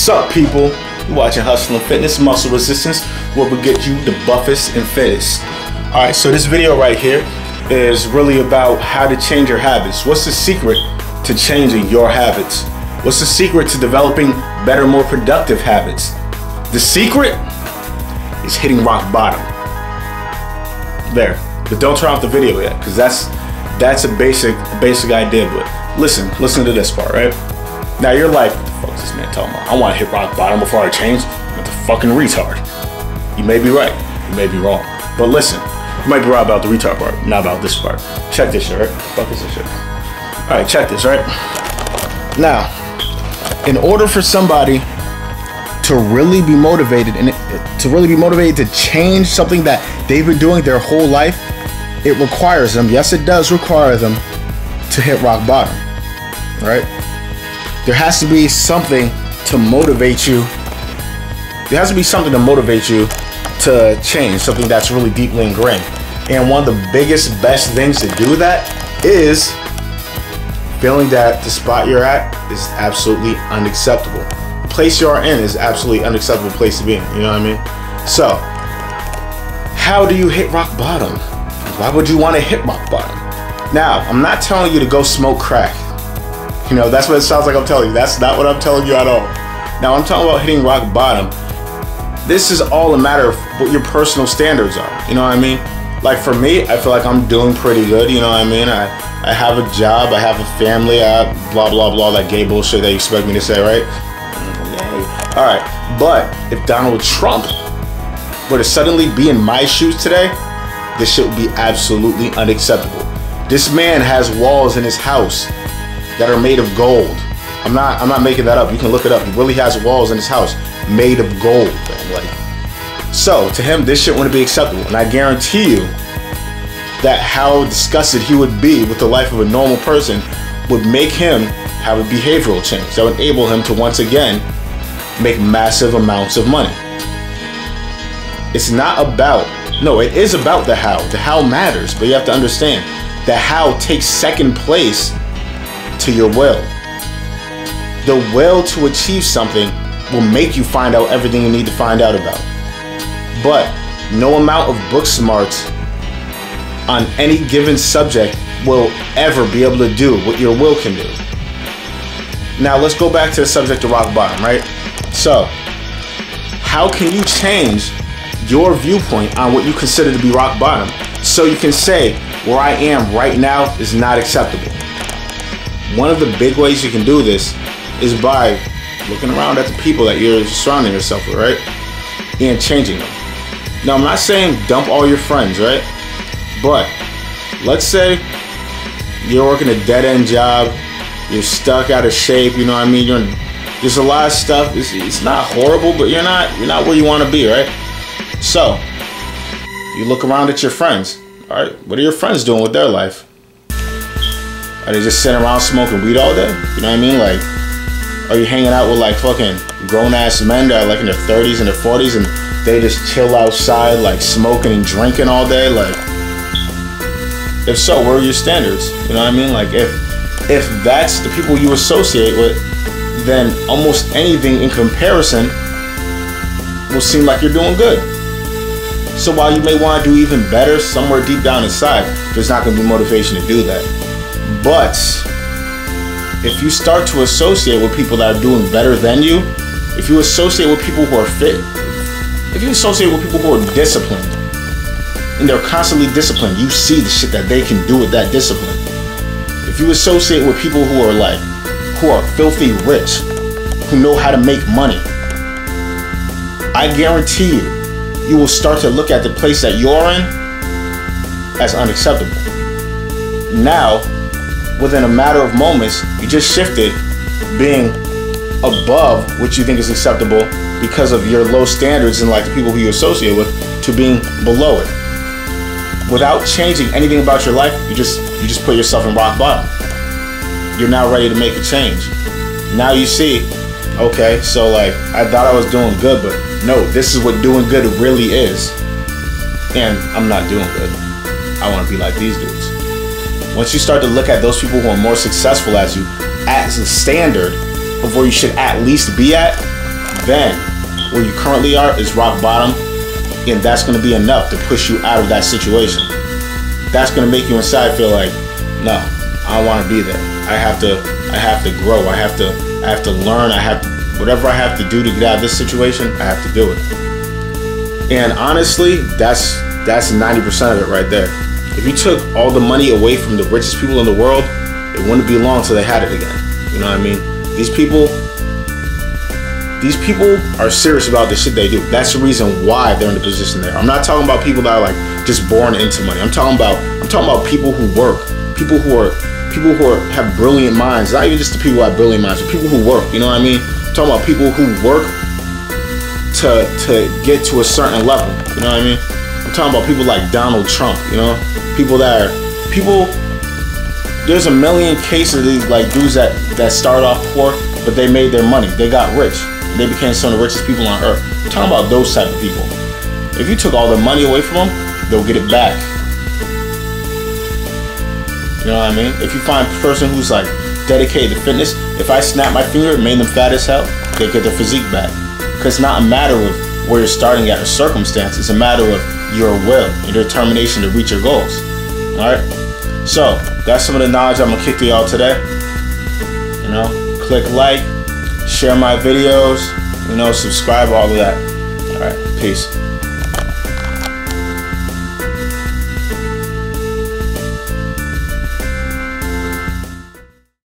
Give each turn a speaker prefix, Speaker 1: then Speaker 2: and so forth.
Speaker 1: What's up, people? You're watching Hustle and Fitness, Muscle Resistance, where we get you the buffest and fittest. Alright, so this video right here is really about how to change your habits. What's the secret to changing your habits? What's the secret to developing better, more productive habits? The secret is hitting rock bottom. There. But don't turn off the video yet, because that's a basic idea. But listen to this part, right? Now you're like, what the fuck is this man talking about? I want to hit rock bottom before I change. I'm the fucking retard. You may be right, you may be wrong. But listen, you might be right about the retard part, not about this part. Check this shit, right? What the fuck is this shit? Alright, check this, right? Now, in order for somebody to really be motivated to change something that they've been doing their whole life, it requires them, yes it does require them, to hit rock bottom, right? There has to be something to motivate you. There has to be something to motivate you to change, something that's really deeply ingrained. And one of the biggest, best things to do that is feeling that the spot you're at is absolutely unacceptable. The place you are in is absolutely unacceptable place to be in, you know what I mean? So, how do you hit rock bottom? Why would you want to hit rock bottom? Now, I'm not telling you to go smoke crack. You know, that's what it sounds like I'm telling you. That's not what I'm telling you at all. Now, I'm talking about hitting rock bottom. This is all a matter of what your personal standards are. You know what I mean? Like for me, I feel like I'm doing pretty good. You know what I mean? I have a job. I have a family. Blah, blah, blah. That gay bullshit that you expect me to say, right? All right. But if Donald Trump were to suddenly be in my shoes today, this shit would be absolutely unacceptable. This man has walls in his house that are made of gold. I'm not making that up. You can look it up. He really has walls in his house made of gold. Like, so to him, this shit wouldn't be acceptable. And I guarantee you that how disgusted he would be with the life of a normal person would make him have a behavioral change that would enable him to once again make massive amounts of money. It's not about, no, it is about the how. The how matters, but you have to understand that how takes second place to your will. The will to achieve something will make you find out everything you need to find out about. But no amount of book smarts on any given subject will ever be able to do what your will can do. Now let's go back to the subject of rock bottom, right? So, how can you change your viewpoint on what you consider to be rock bottom so you can say where I am right now is not acceptable? One of the big ways you can do this is by looking around at the people that you're surrounding yourself with, right? And changing them. Now, I'm not saying dump all your friends, right? But let's say you're working a dead-end job, you're stuck out of shape, you know what I mean? There's a lot of stuff. It's not horrible, but you're not where you want to be, right? So, you look around at your friends. All right, what are your friends doing with their life? Are they just sitting around smoking weed all day? You know what I mean? Like, are you hanging out with like fucking grown-ass men that are like in their 30s and their 40s and they just chill outside like smoking and drinking all day? Like, if so, where are your standards? You know what I mean? Like, if that's the people you associate with, then almost anything in comparison will seem like you're doing good. So while you may want to do even better somewhere deep down inside, there's not going to be motivation to do that. But if you start to associate with people that are doing better than you, if you associate with people who are fit, if you associate with people who are disciplined, and they're constantly disciplined, you see the shit that they can do with that discipline. If you associate with people who are filthy rich, who know how to make money, I guarantee you will start to look at the place that you're in as unacceptable. Now, within a matter of moments, you just shifted being above what you think is acceptable because of your low standards and like the people who you associate with to being below it. Without changing anything about your life, you just put yourself in rock bottom. You're now ready to make a change. Now you see, okay, so like I thought I was doing good, but no, this is what doing good really is. And I'm not doing good. I want to be like these dudes. Once you start to look at those people who are more successful as you as a standard of where you should at least be at, then where you currently are is rock bottom, and that's going to be enough to push you out of that situation. That's going to make you inside feel like, no, I don't want to be there. I have to grow. I have to learn. Whatever I have to do to get out of this situation, I have to do it. And honestly, that's 90% of it right there. If you took all the money away from the richest people in the world, it wouldn't be long till they had it again. You know what I mean? These people are serious about the shit they do. That's the reason why they're in the position they're. I'm not talking about people that are like just born into money. I'm talking about people who work, people who have brilliant minds. Not even just the people who have brilliant minds, but people who work. You know what I mean? I'm talking about people who work to get to a certain level. You know what I mean? I'm talking about people like Donald Trump. You know, There's a million cases of these like dudes that started off poor, but they made their money. They got rich. They became some of the richest people on earth. I'm talking about those type of people. If you took all their money away from them, they'll get it back. You know what I mean? If you find a person who's like dedicated to fitness, if I snap my finger and made them fat as hell, they get their physique back. Because it's not a matter of where you're starting at or circumstance. It's a matter of your will, your determination to reach your goals. Alright? So, that's some of the knowledge I'm going to kick to y'all today. You know, click like, share my videos, you know, subscribe, all of that. Alright, peace.